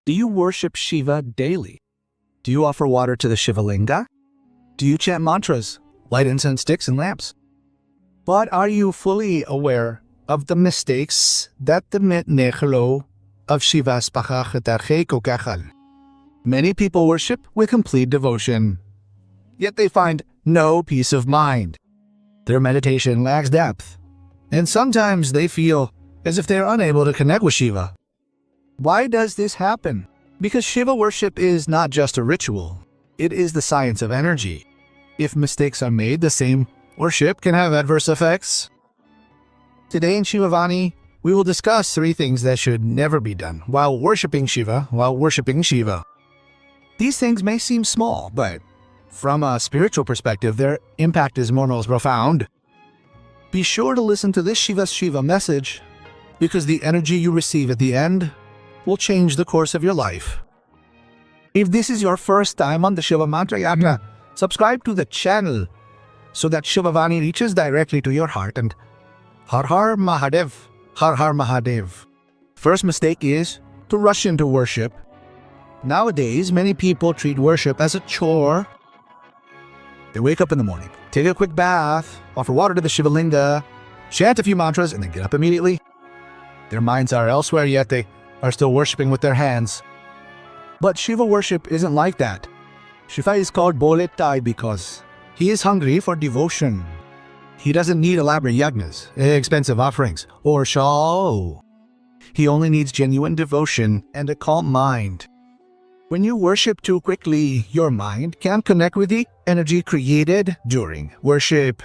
Do you worship Shiva daily? Do you offer water to the Shivalinga? Do you chant mantras, light incense sticks and lamps? But are you fully aware of the mistakes that the mitnechelo of Shiva's pakakatachekokachal? Many people worship with complete devotion, yet they find no peace of mind. Their meditation lacks depth, and sometimes they feel as if they are unable to connect with Shiva. Why does this happen? Because Shiva worship is not just a ritual, it is the science of energy. If mistakes are made, the same worship can have adverse effects. Today in Shivavani, we will discuss 3 things that should never be done while worshiping Shiva. These things may seem small, but from a spiritual perspective, their impact is more or less profound. Be sure to listen to this Shiva message, because the energy you receive at the end will change the course of your life. If this is your first time on the Shiva Mantra Yatra, subscribe to the channel so that Shivavani reaches directly to your heart. And Har Har Mahadev, Har Har Mahadev. First mistake is to rush into worship. Nowadays, many people treat worship as a chore. They wake up in the morning, take a quick bath, offer water to the Shivalinga, chant a few mantras, and then get up immediately. Their minds are elsewhere, yet they are still worshipping with their hands. But Shiva worship isn't like that. Shiva is called Boletai because he is hungry for devotion. He doesn't need elaborate yagnas, expensive offerings, or show. He only needs genuine devotion and a calm mind. When you worship too quickly, your mind can't connect with the energy created during worship.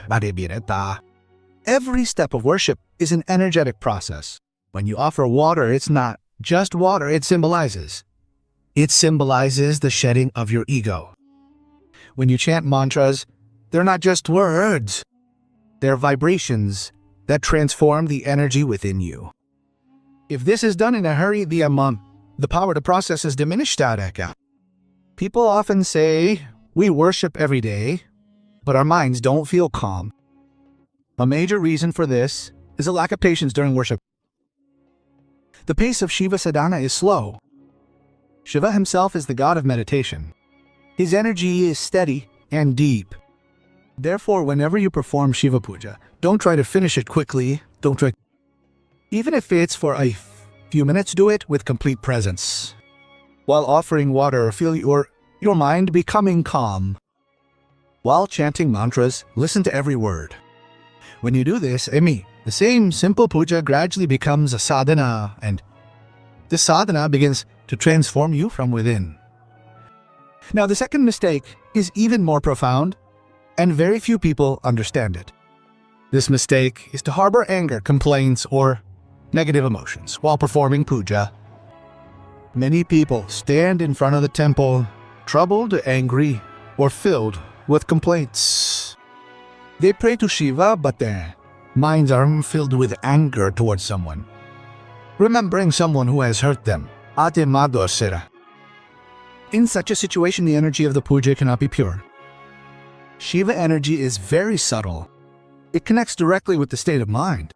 Every step of worship is an energetic process. When you offer water, it's not just water, it symbolizes the shedding of your ego. When you chant mantras, they're not just words, they're vibrations that transform the energy within you. If this is done in a hurry, the power to process is diminished. People often say, we worship every day, but our minds don't feel calm. A major reason for this is a lack of patience during worship. The pace of Shiva sadhana is slow. Shiva himself is the god of meditation. His energy is steady and deep. Therefore, whenever you perform Shiva puja, don't try to finish it quickly. Even if it's for a few minutes, do it with complete presence. While offering water, feel your mind becoming calm. While chanting mantras, listen to every word. When you do this, the same simple puja gradually becomes a sadhana, and this sadhana begins to transform you from within. Now, the second mistake is even more profound, and very few people understand it. This mistake is to harbor anger, complaints, or negative emotions while performing puja. Many people stand in front of the temple, troubled, angry, or filled with complaints. They pray to Shiva, but their minds are filled with anger towards someone, remembering someone who has hurt them. In such a situation, the energy of the puja cannot be pure. Shiva energy is very subtle. It connects directly with the state of mind.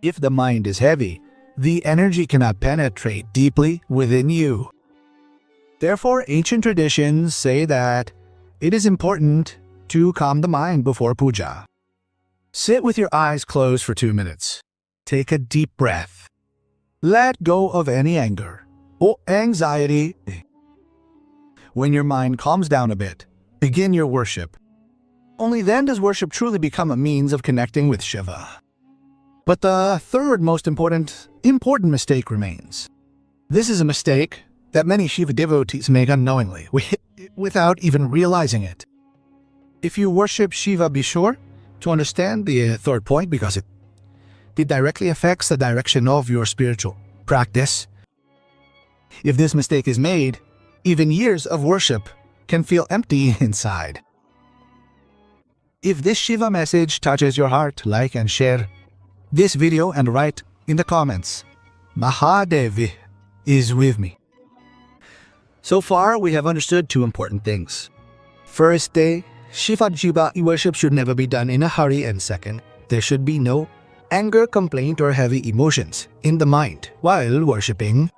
If the mind is heavy, the energy cannot penetrate deeply within you. Therefore, ancient traditions say that it is important to calm the mind before puja. Sit with your eyes closed for 2 minutes. Take a deep breath. Let go of any anger or anxiety. When your mind calms down a bit, begin your worship. Only then does worship truly become a means of connecting with Shiva. But the third most important mistake remains. This is a mistake that many Shiva devotees make unknowingly, without even realizing it. If you worship Shiva, be sure to understand the third point, because it directly affects the direction of your spiritual practice. If this mistake is made, even years of worship can feel empty inside. If this Shiva message touches your heart, like and share this video and write in the comments, Mahadev is with me. So far, we have understood 2 important things. First, Shiva worship should never be done in a hurry, and second, there should be no anger, complaint, or heavy emotions in the mind while worshipping.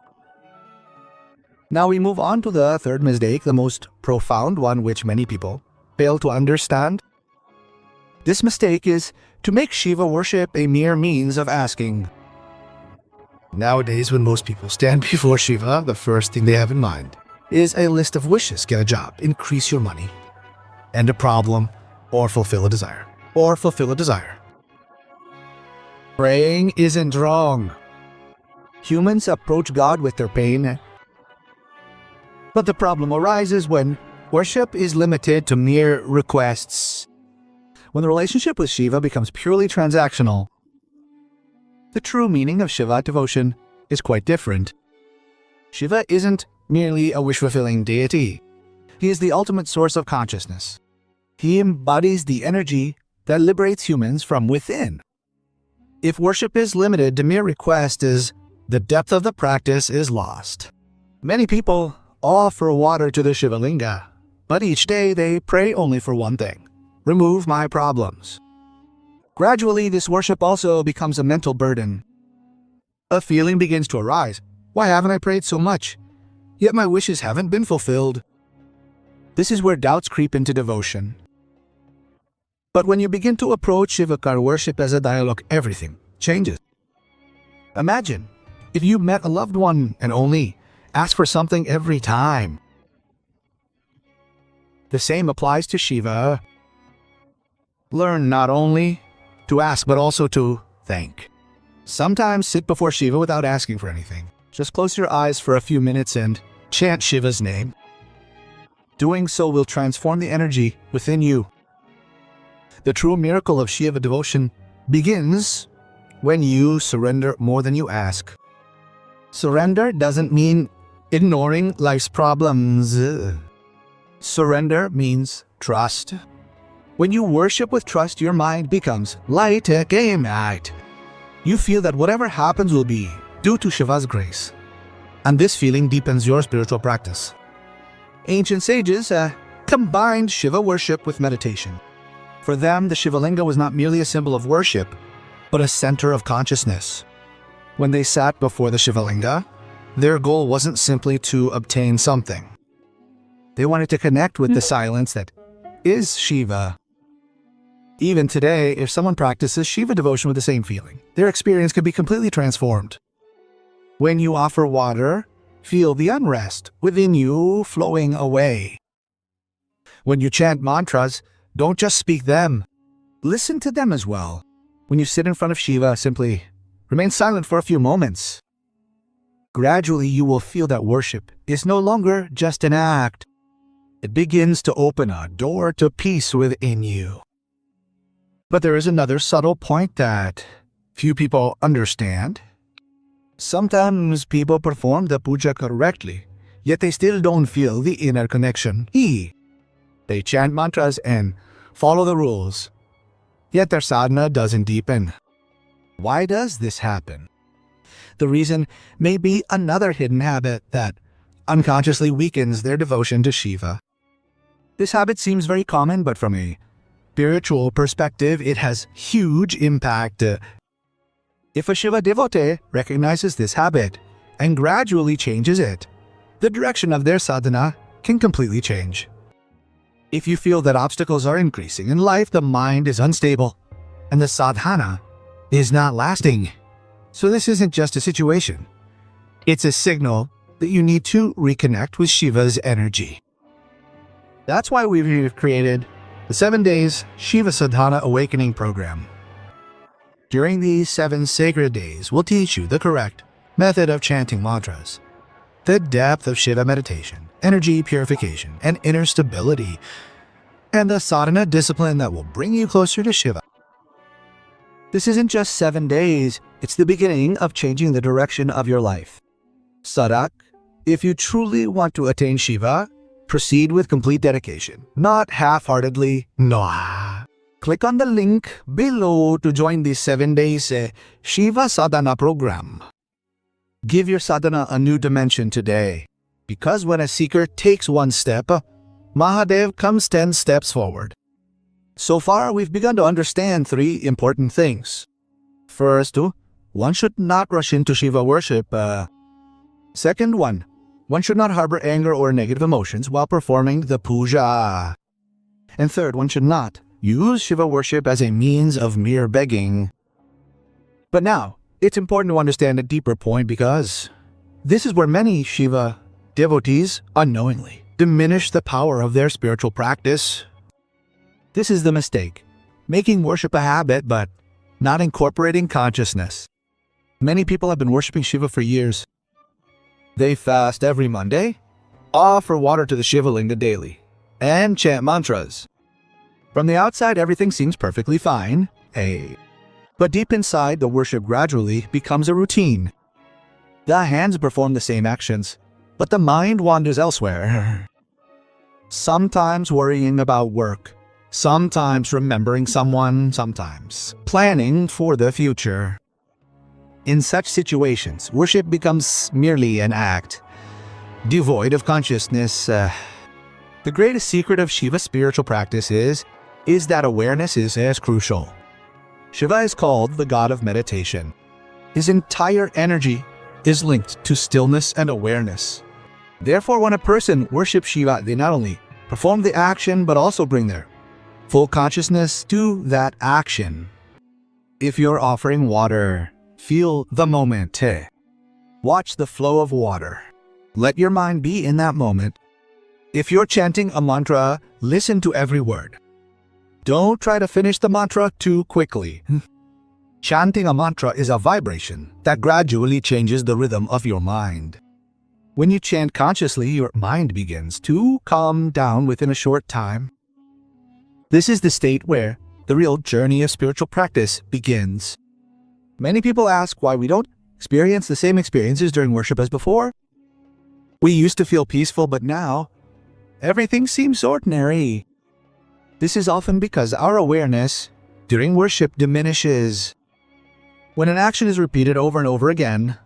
Now we move on to the third mistake, the most profound one which many people fail to understand. This mistake is to make Shiva worship a mere means of asking. Nowadays, when most people stand before Shiva, the first thing they have in mind is a list of wishes: get a job, increase your money, end a problem, or fulfill a desire. Praying isn't wrong. Humans approach God with their pain, but the problem arises when worship is limited to mere requests. When the relationship with Shiva becomes purely transactional, the true meaning of Shiva devotion is quite different. Shiva isn't merely a wish-fulfilling deity. He is the ultimate source of consciousness. He embodies the energy that liberates humans from within. If worship is limited to mere requests, the depth of the practice is lost. Many people offer water to the Shivalinga, but each day they pray only for one thing: remove my problems. Gradually, this worship also becomes a mental burden. A feeling begins to arise: why haven't I prayed so much? Yet my wishes haven't been fulfilled. This is where doubts creep into devotion. But when you begin to approach Shivakar worship as a dialogue, everything changes. Imagine if you met a loved one and only asked for something every time. The same applies to Shiva. Learn not only to ask, but also to thank. Sometimes sit before Shiva without asking for anything. Just close your eyes for a few minutes and chant Shiva's name. Doing so will transform the energy within you. The true miracle of Shiva devotion begins when you surrender more than you ask. Surrender doesn't mean ignoring life's problems. Surrender means trust. When you worship with trust, your mind becomes light. You feel that whatever happens will be due to Shiva's grace. And this feeling deepens your spiritual practice. Ancient sages combined Shiva worship with meditation. For them, the Shivalinga was not merely a symbol of worship, but a center of consciousness. When they sat before the Shivalinga, their goal wasn't simply to obtain something. They wanted to connect with the silence that is Shiva. Even today, if someone practices Shiva devotion with the same feeling, their experience can be completely transformed. When you offer water, feel the unrest within you flowing away. When you chant mantras, don't just speak them. Listen to them as well. When you sit in front of Shiva, simply remain silent for a few moments. Gradually, you will feel that worship is no longer just an act. It begins to open a door to peace within you. But there is another subtle point that few people understand. Sometimes people perform the puja correctly, yet they still don't feel the inner connection. They chant mantras and follow the rules, yet their sadhana doesn't deepen. Why does this happen? The reason may be another hidden habit that unconsciously weakens their devotion to Shiva. This habit seems very common, but from a spiritual perspective, it has huge impact. If a Shiva devotee recognizes this habit and gradually changes it, the direction of their sadhana can completely change. If you feel that obstacles are increasing in life, the mind is unstable, and the sadhana is not lasting. So this isn't just a situation. It's a signal that you need to reconnect with Shiva's energy. That's why we've created the 7 Days Shiva Sadhana Awakening Program. During these 7 sacred days, we'll teach you the correct method of chanting mantras, the depth of Shiva meditation, energy purification, and inner stability, and the sadhana discipline that will bring you closer to Shiva. This isn't just 7 days, it's the beginning of changing the direction of your life. Sadhak, if you truly want to attain Shiva, proceed with complete dedication, not half-heartedly. No. Click on the link below to join the 7 Days Shiva Sadhana program. Give your sadhana a new dimension today, because when a seeker takes one step, Mahadev comes 10 steps forward. So far, we've begun to understand 3 important things. First, one should not rush into Shiva worship. Second one, One should not harbor anger or negative emotions while performing the puja. And third, one should not use Shiva worship as a means of mere begging. But now, it's important to understand a deeper point because this is where many Shiva devotees unknowingly diminish the power of their spiritual practice. This is the mistake, making worship a habit but not incorporating consciousness. Many people have been worshiping Shiva for years. They fast every Monday, offer water to the Shivalinga daily, and chant mantras. From the outside, everything seems perfectly fine, but deep inside, the worship gradually becomes a routine. The hands perform the same actions, but the mind wanders elsewhere. Sometimes worrying about work, sometimes remembering someone, sometimes planning for the future. In such situations, worship becomes merely an act, devoid of consciousness. The greatest secret of Shiva's spiritual practice is that awareness is as crucial. Shiva is called the god of meditation. His entire energy is linked to stillness and awareness. Therefore, when a person worships Shiva, they not only perform the action but also bring their full consciousness to that action. If you're offering water, feel the moment. Watch the flow of water. Let your mind be in that moment. If you're chanting a mantra, listen to every word. Don't try to finish the mantra too quickly. Chanting a mantra is a vibration that gradually changes the rhythm of your mind. When you chant consciously, your mind begins to calm down within a short time. This is the state where the real journey of spiritual practice begins. Many people ask why we don't experience the same experiences during worship as before. We used to feel peaceful, but now everything seems ordinary. This is often because our awareness during worship diminishes. When an action is repeated over and over again,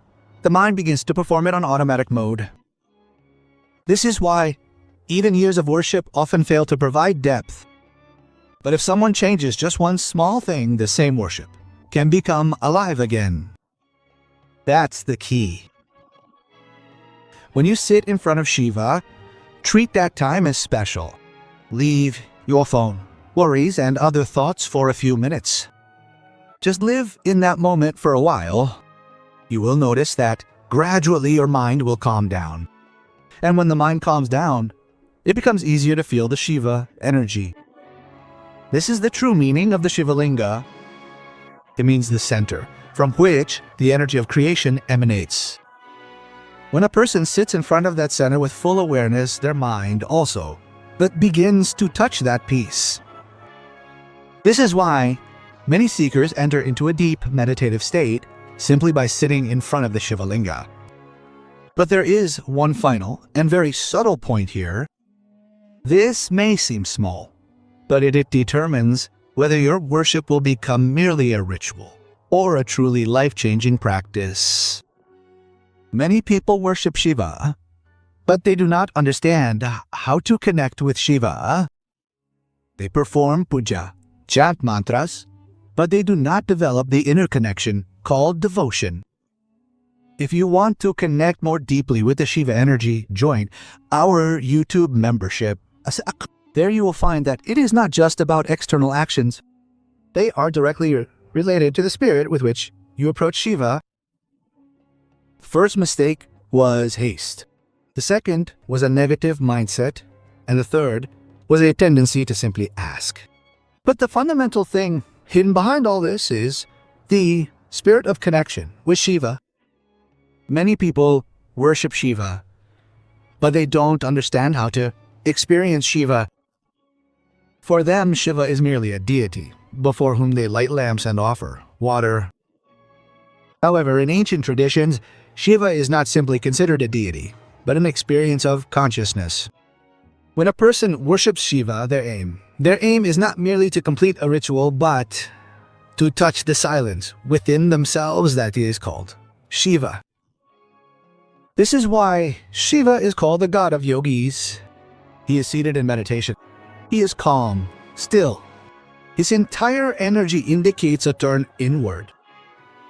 the mind begins to perform it on automatic mode. This is why even years of worship often fail to provide depth. But if someone changes just one small thing, the same worship can become alive again. That's the key. When you sit in front of Shiva, treat that time as special. Leave your phone, worries, and other thoughts for a few minutes. Just live in that moment for a while. You will notice that gradually your mind will calm down. And when the mind calms down, it becomes easier to feel the Shiva energy. This is the true meaning of the Shivalinga. It means the center, from which the energy of creation emanates. When a person sits in front of that center with full awareness, their mind also begins to touch that peace. This is why many seekers enter into a deep meditative state simply by sitting in front of the Shivalinga. But there is one final and very subtle point here. This may seem small, but it determines whether your worship will become merely a ritual or a truly life-changing practice. Many people worship Shiva, but they do not understand how to connect with Shiva. They perform puja, chant mantras, but they do not develop the inner connection called devotion. If you want to connect more deeply with the Shiva energy, join our YouTube membership. There you will find that it is not just about external actions. They are directly related to the spirit with which you approach Shiva. First mistake was haste. The second was a negative mindset. And the third was a tendency to simply ask. But the fundamental thing hidden behind all this is the spirit of connection with Shiva. Many people worship Shiva, but they don't understand how to experience Shiva. For them, Shiva is merely a deity, before whom they light lamps and offer water. However, in ancient traditions, Shiva is not simply considered a deity, but an experience of consciousness. When a person worships Shiva, their aim is not merely to complete a ritual, but to touch the silence within themselves that is called Shiva. This is why Shiva is called the god of yogis. He is seated in meditation. He is calm, still. His entire energy indicates a turn inward.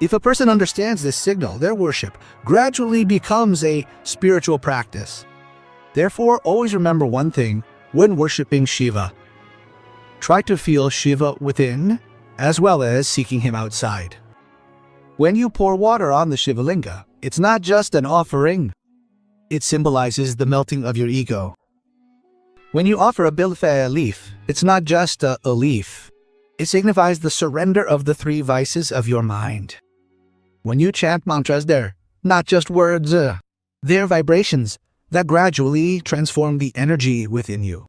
If a person understands this signal, their worship gradually becomes a spiritual practice. Therefore, always remember one thing when worshiping Shiva. Try to feel Shiva within, as well as seeking him outside. When you pour water on the Shivalinga, it's not just an offering. It symbolizes the melting of your ego. When you offer a bilfa leaf, it's not just a leaf. It signifies the surrender of the three vices of your mind. When you chant mantras, they're not just words, they're vibrations that gradually transform the energy within you.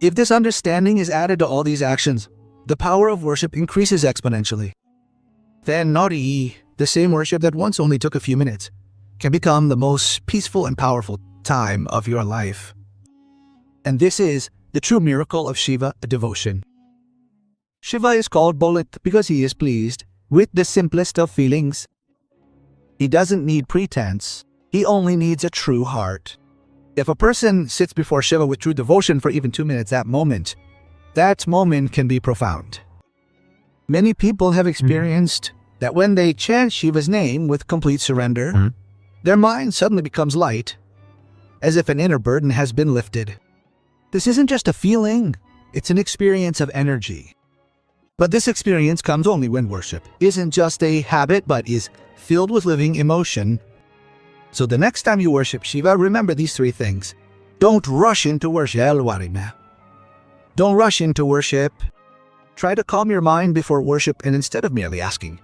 If this understanding is added to all these actions, the power of worship increases exponentially. Then Nori, the same worship that once only took a few minutes, can become the most peaceful and powerful time of your life. And this is the true miracle of Shiva devotion. Shiva is called Bolit because he is pleased with the simplest of feelings. He doesn't need pretense. He only needs a true heart. If a person sits before Shiva with true devotion for even 2 minutes, that moment can be profound. Many people have experienced that when they chant Shiva's name with complete surrender, their mind suddenly becomes light, as if an inner burden has been lifted. This isn't just a feeling, it's an experience of energy. But this experience comes only when worship isn't just a habit but is filled with living emotion. So the next time you worship Shiva, remember these 3 things. Don't rush into worship. Don't rush into worship. Try to calm your mind before worship, and instead of merely asking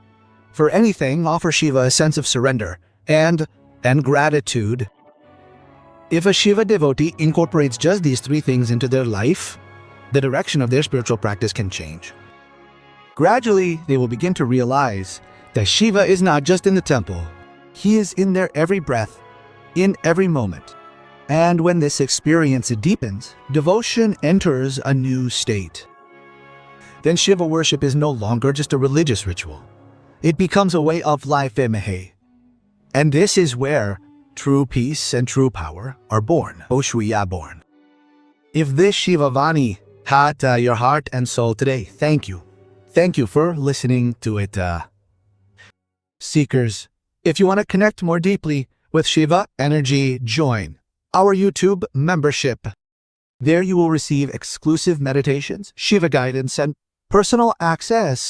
for anything, offer Shiva a sense of surrender and gratitude. If a Shiva devotee incorporates just these 3 things into their life, the direction of their spiritual practice can change. Gradually, they will begin to realize that Shiva is not just in the temple. He is in their every breath, in every moment. And when this experience deepens, devotion enters a new state. Then Shiva worship is no longer just a religious ritual. It becomes a way of life. And this is where true peace and true power are born. Born. If this Shiva Vani had your heart and soul today, thank you. Thank you for listening to it. Seekers, if you want to connect more deeply with Shiva energy, join our YouTube membership. There you will receive exclusive meditations, Shiva guidance, and personal access